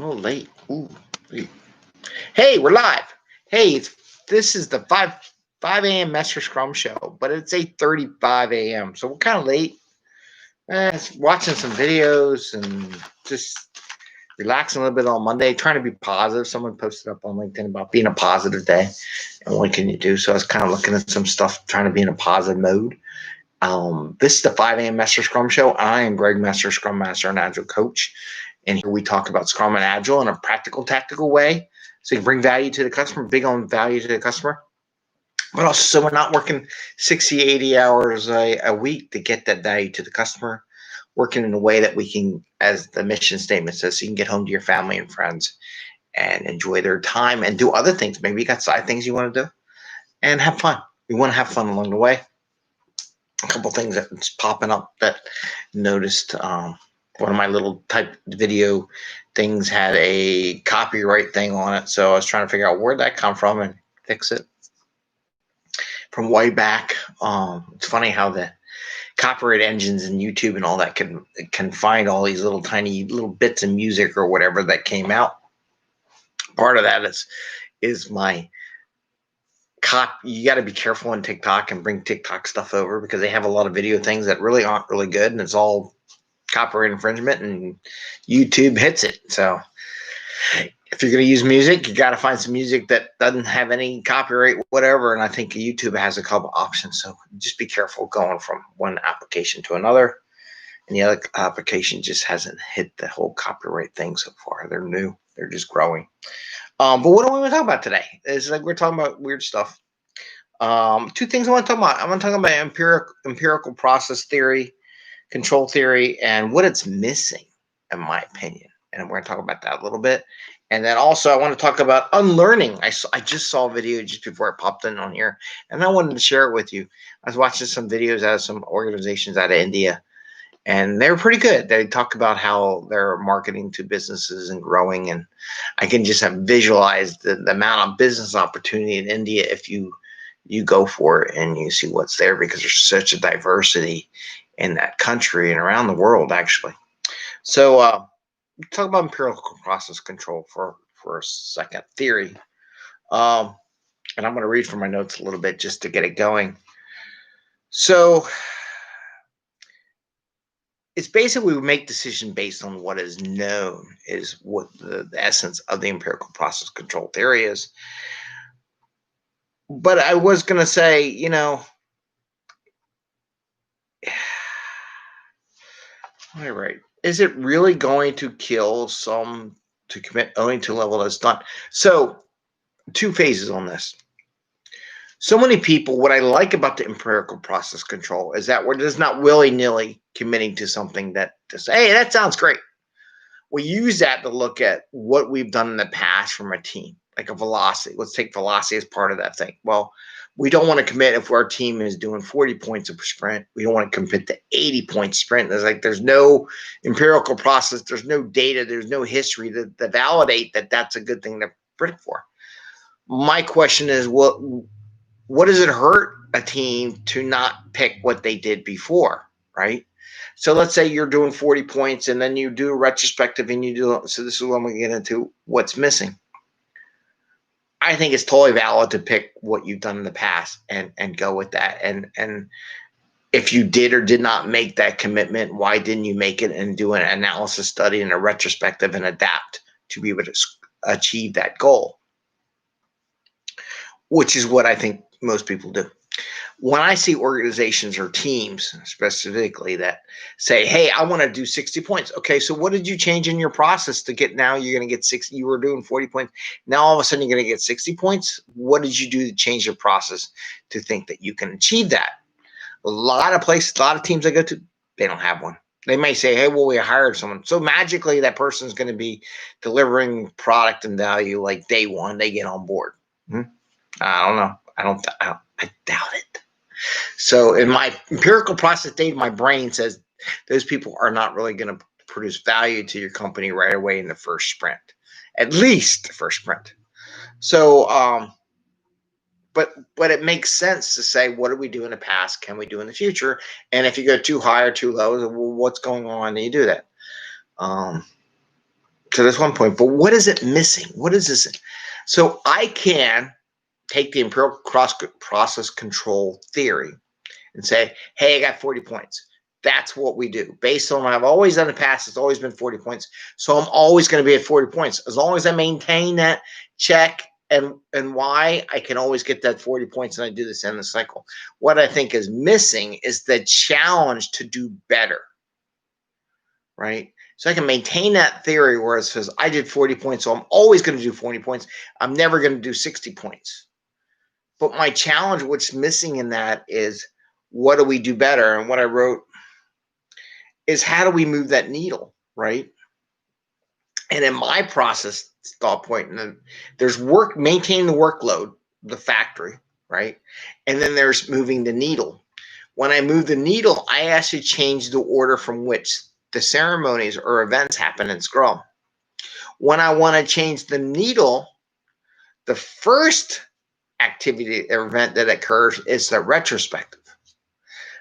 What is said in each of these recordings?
I'm a little late. Ooh, wait. Hey, we're live. Hey, this is the 5 a.m. Mester Scrum Show, but it's 8:35 a.m. So we're kind of late. Watching some videos and just relaxing a little bit on Monday, trying to be positive. Someone posted up on LinkedIn about being a positive day and what can you do. So I was kind of looking at some stuff, trying to be in a positive mode. This is the 5 a.m. Mester Scrum Show. I am Greg Mester, Scrum Master and Agile Coach. And here we talk about Scrum and Agile in a practical, tactical way. So you can bring value to the customer, big on value to the customer. But also, so we're not working 60, 80 hours a week to get that value to the customer. Working in a way that we can, as the mission statement says, so you can get home to your family and friends and enjoy their time and do other things. Maybe you got side things you want to do and have fun. We want to have fun along the way. A couple things that's popping up that noticed. One of my little type video things had a copyright thing on it, so I was trying to figure out where'd that come from and fix it from way back. It's funny how the copyright engines and YouTube and all that can find all these little tiny little bits of music or whatever that came out. Part of that is my you got to be careful on TikTok and bring TikTok stuff over because they have a lot of video things that really aren't really good, and it's all copyright infringement, and YouTube hits it. So if you're going to use music, you got to find some music that doesn't have any copyright, whatever. And I think YouTube has a couple options. So just be careful going from one application to another. And the other application just hasn't hit the whole copyright thing so far. They're new. They're just growing. But what do we want to talk about today? It's like we're talking about weird stuff. Two things I want to talk about. I want to talk about empirical process theory, control theory, and what it's missing, in my opinion. And we're going to talk about that a little bit. And then also I want to talk about unlearning. I just saw a video just before it popped in on here, and I wanted to share it with you. I was watching some videos out of some organizations out of India, and they were pretty good. They talk about how they're marketing to businesses and growing, and I can just have visualized the amount of business opportunity in India if you go for it and you see what's there, because there's such a diversity in that country and around the world, actually. So talk about empirical process control for a second. Theory. And I'm going to read from my notes a little bit just to get it going. So it's basically we make decisions based on what is known, is what the essence of the empirical process control theory is. But I was going to say, all right. Is it really going to kill some to commit owing to a level that's done? So, two phases on this. So many people, what I like about the empirical process control is that we're just not willy-nilly committing to something that to say, hey, that sounds great. We use that to look at what we've done in the past from a team, like a velocity. Let's take velocity as part of that thing. Well, we don't want to commit if our team is doing 40 points a sprint. We don't want to commit to 80-point sprint. There's no empirical process. There's no data. There's no history to validate that that's a good thing to predict for. My question is, what does it hurt a team to not pick what they did before, right? So let's say you're doing 40 points and then you do a retrospective and so this is when we get into what's missing. I think it's totally valid to pick what you've done in the past and go with that. And if you did or did not make that commitment, why didn't you make it, and do an analysis study and a retrospective and adapt to be able to achieve that goal, which is what I think most people do. When I see organizations or teams specifically that say, hey, I want to do 60 points. Okay, so what did you change in your process to get, now you're going to get 60, you were doing 40 points. Now all of a sudden you're going to get 60 points. What did you do to change your process to think that you can achieve that? A lot of places, a lot of teams I go to, they don't have one. They may say, hey, well, we hired someone. So magically that person's going to be delivering product and value like day one, they get on board. I don't know. I doubt it. So in my empirical process data, my brain says those people are not really going to produce value to your company right away in the first sprint, at least the first sprint. So, but it makes sense to say, what did we do in the past? Can we do in the future? And if you go too high or too low, well, what's going on? And you do that. So that's one point. But what is it missing? What is this? So I can take the empirical process control theory and say, hey, I got 40 points. That's what we do. Based on what I've always done in the past, it's always been 40 points. So I'm always going to be at 40 points. As long as I maintain that check and why, I can always get that 40 points, and I do this in the cycle. What I think is missing is the challenge to do better, right? So I can maintain that theory where it says I did 40 points, so I'm always going to do 40 points. I'm never going to do 60 points. But my challenge, what's missing in that is, what do we do better? And what I wrote is, how do we move that needle, right? And in my process thought point, there's work, maintaining the workload, the factory, right? And then there's moving the needle. When I move the needle, I actually change the order from which the ceremonies or events happen in Scrum. When I want to change the needle, the first activity or event that occurs is the retrospective.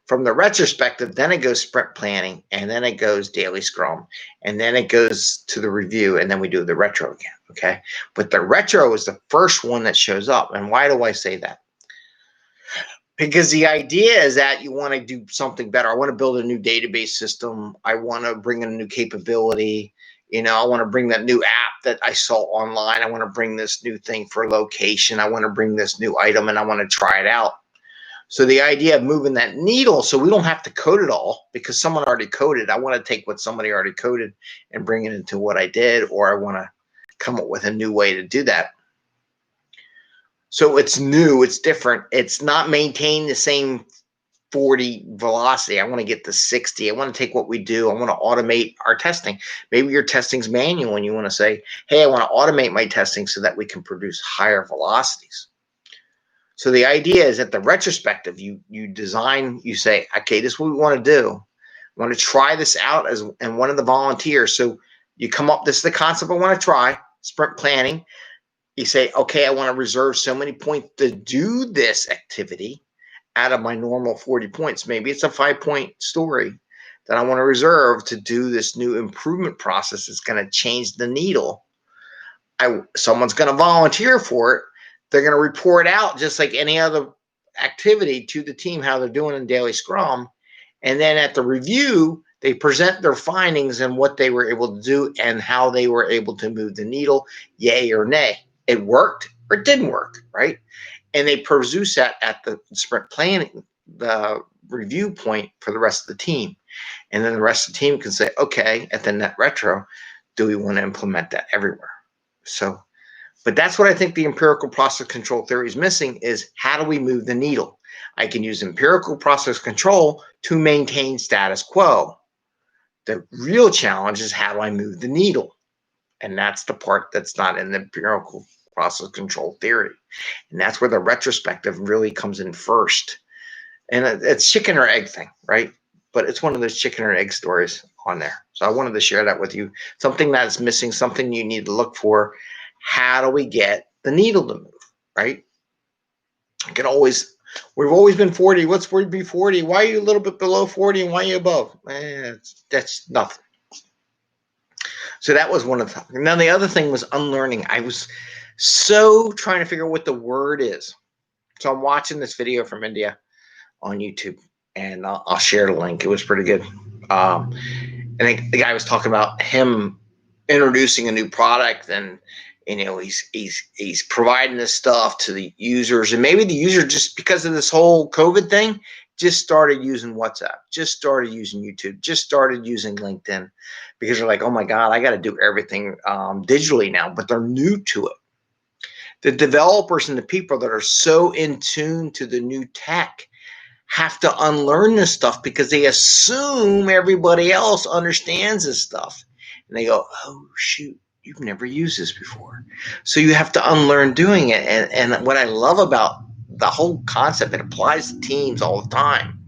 From the retrospective, then it goes sprint planning, and then it goes daily Scrum, and then it goes to the review, and then we do the retro again, okay? But the retro is the first one that shows up. And why do I say that? Because the idea is that you want to do something better. I want to build a new database system. I want to bring in a new capability. You know, I want to bring that new app that I saw online. I want to bring this new thing for location. I want to bring this new item, and I want to try it out. So the idea of moving that needle, so we don't have to code it all because someone already coded. I want to take what somebody already coded and bring it into what I did, or I want to come up with a new way to do that. So it's new, it's different. It's not maintaining the same 40 velocity. I want to get to 60. I want to take what we do. I want to automate our testing. Maybe your testing's manual and you want to say, hey, I want to automate my testing so that we can produce higher velocities. So the idea is at the retrospective, you design, you say, okay, this is what we want to do. I want to try this out as and one of the volunteers. So you come up, this is the concept I want to try, sprint planning. You say, okay, I want to reserve so many points to do this activity out of my normal 40 points. Maybe it's a 5-point story that I want to reserve to do this new improvement process. It's going to change the needle. Someone's going to volunteer for it. They're going to report out just like any other activity to the team, how they're doing in daily Scrum. And then at the review, they present their findings and what they were able to do and how they were able to move the needle, yay or nay. It worked or it didn't work, right? And they produce that at the sprint planning, the review point for the rest of the team. And then the rest of the team can say, okay, at the net retro, do we want to implement that everywhere? So, but that's what I think the empirical process control theory is missing, is how do we move the needle? I can use empirical process control to maintain status quo. The real challenge is, how do I move the needle? And that's the part that's not in the empirical process control theory. And that's where the retrospective really comes in first. And it's chicken or egg thing, right? But it's one of those chicken or egg stories on there. So I wanted to share that with you. Something that's missing, something you need to look for. How do we get the needle to move, right? We've always been 40. What's 40 be 40? Why are you a little bit below 40 and why are you above? That's nothing. So that was one of the. Now the other thing was unlearning. I was so trying to figure out what the word is. So I'm watching this video from India on YouTube, and I'll share the link. It was pretty good. And the guy was talking about him introducing a new product, and he's providing this stuff to the users, and maybe the user, just because of this whole COVID thing, just started using WhatsApp, just started using YouTube, just started using LinkedIn, because they're like, oh my God, I got to do everything digitally now, but they're new to it. The developers and the people that are so in tune to the new tech have to unlearn this stuff because they assume everybody else understands this stuff. And they go, oh, shoot, you've never used this before. So you have to unlearn doing it. And what I love about the whole concept, it applies to teams all the time.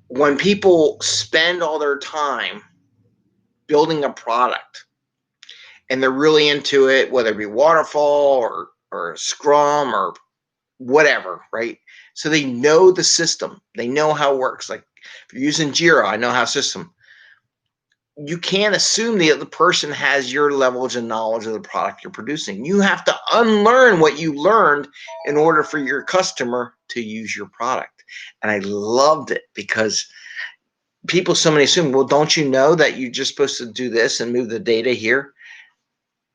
When people spend all their time building a product and they're really into it, whether it be waterfall or Scrum or whatever, right? So they know the system. They know how it works. Like if you're using Jira, I know how system. you can't assume the other person has your levels of knowledge of the product you're producing. You have to unlearn what you learned in order for your customer to use your product. And I loved it because people so many assume, well, don't you know that you're just supposed to do this and move the data here?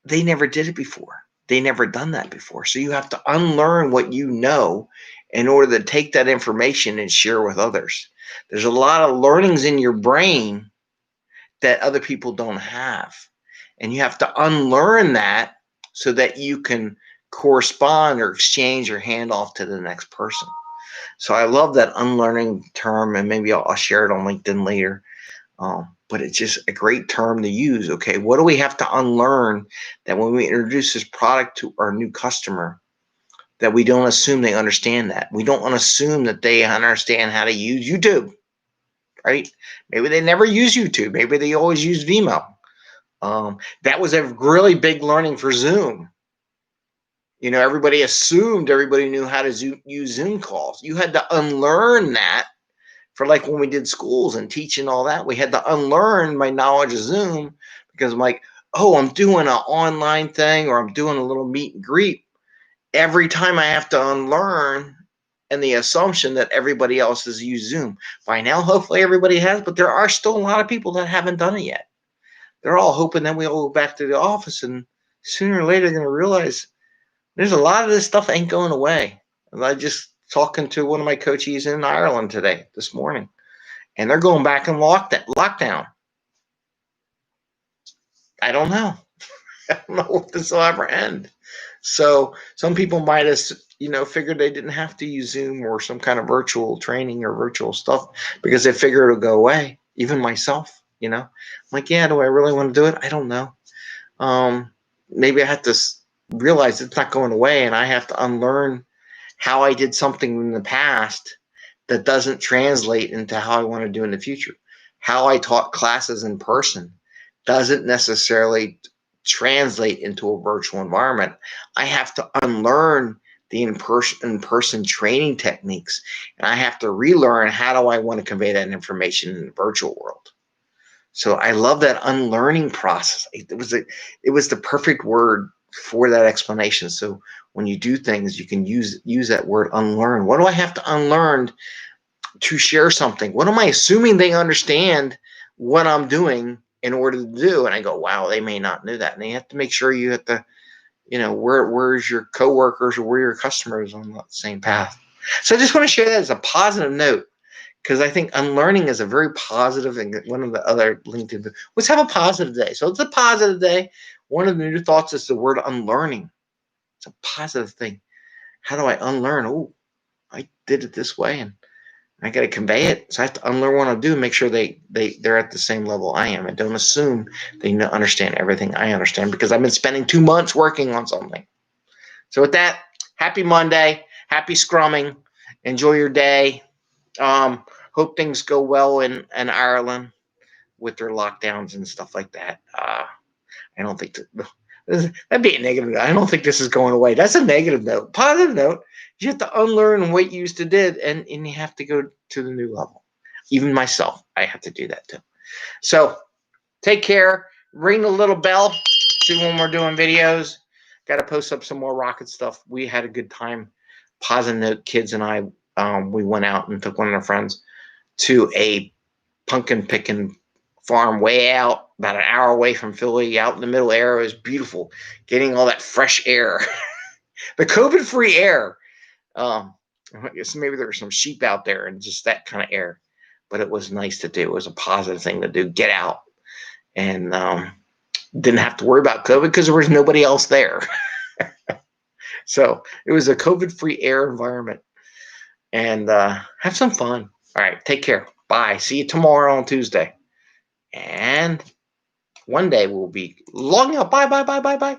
They never did it before. They never done that before. So you have to unlearn what you know in order to take that information and share with others. There's a lot of learnings in your brain that other people don't have. And you have to unlearn that so that you can correspond or exchange or hand off to the next person. So I love that unlearning term, and maybe I'll share it on LinkedIn later. But it's just a great term to use. Okay, what do we have to unlearn that when we introduce this product to our new customer, that we don't assume they understand that? We don't want to assume that they understand how to use YouTube, right? Maybe they never use YouTube. Maybe they always use Vimeo. That was a really big learning for Zoom. You know, everybody assumed everybody knew how to use Zoom calls. You had to unlearn that. For like when we did schools and teaching all that, we had to unlearn my knowledge of Zoom because I'm like, oh, I'm doing an online thing or I'm doing a little meet and greet. Every time I have to unlearn and the assumption that everybody else has used Zoom. By now, hopefully everybody has, but there are still a lot of people that haven't done it yet. They're all hoping that we all go back to the office, and sooner or later they're going to realize there's a lot of this stuff ain't going away. And I just talking to one of my coaches in Ireland this morning, and they're going back in lockdown. I don't know. I don't know if this will ever end. So some people might have, figured they didn't have to use Zoom or some kind of virtual training or virtual stuff because they figure it'll go away. Even myself, I'm like, yeah, do I really want to do it? I don't know. Maybe I have to realize it's not going away, and I have to unlearn how I did something in the past that doesn't translate into how I want to do in the future. How I taught classes in person doesn't necessarily translate into a virtual environment. I have to unlearn the in-person training techniques, and I have to relearn how do I want to convey that information in the virtual world. So I love that unlearning process. It was the perfect word for that explanation. So when you do things, you can use that word unlearn. What do I have to unlearn to share something? What am I assuming they understand what I'm doing in order to do? And I go, wow, they may not know that. And you have to make sure you have to, where's your coworkers or where your customers on the same path. So I just want to share that as a positive note, because I think unlearning is a very positive, and one of the other LinkedIn, let's have a positive day. So it's a positive day. One of the new thoughts is the word unlearning. It's a positive thing. How do I unlearn? Oh, I did it this way, and I got to convey it. So I have to unlearn what I do and make sure they're at the same level I am. And don't assume they understand everything I understand, because I've been spending 2 months working on something. So with that, happy Monday, happy scrumming. Enjoy your day. Hope things go well in Ireland with their lockdowns and stuff like that. I don't think that'd be a negative note. I don't think this is going away. That's a negative note. Positive note, you have to unlearn what you used to did, and you have to go to the new level. Even myself, I have to do that too. So take care. Ring the little bell. See when we're doing videos. Got to post up some more rocket stuff. We had a good time. Positive note, kids and I, we went out and took one of our friends to a pumpkin picking farm way out, about an hour away from Philly, out in the middle air. It was beautiful, getting all that fresh air, the COVID-free air. I guess maybe there were some sheep out there and just that kind of air, but it was nice to do. It was a positive thing to do. Get out, and didn't have to worry about COVID because there was nobody else there. So it was a COVID-free air environment, and have some fun. All right, take care. Bye. See you tomorrow on Tuesday. And one day we'll be logging out. Bye, bye, bye, bye, bye.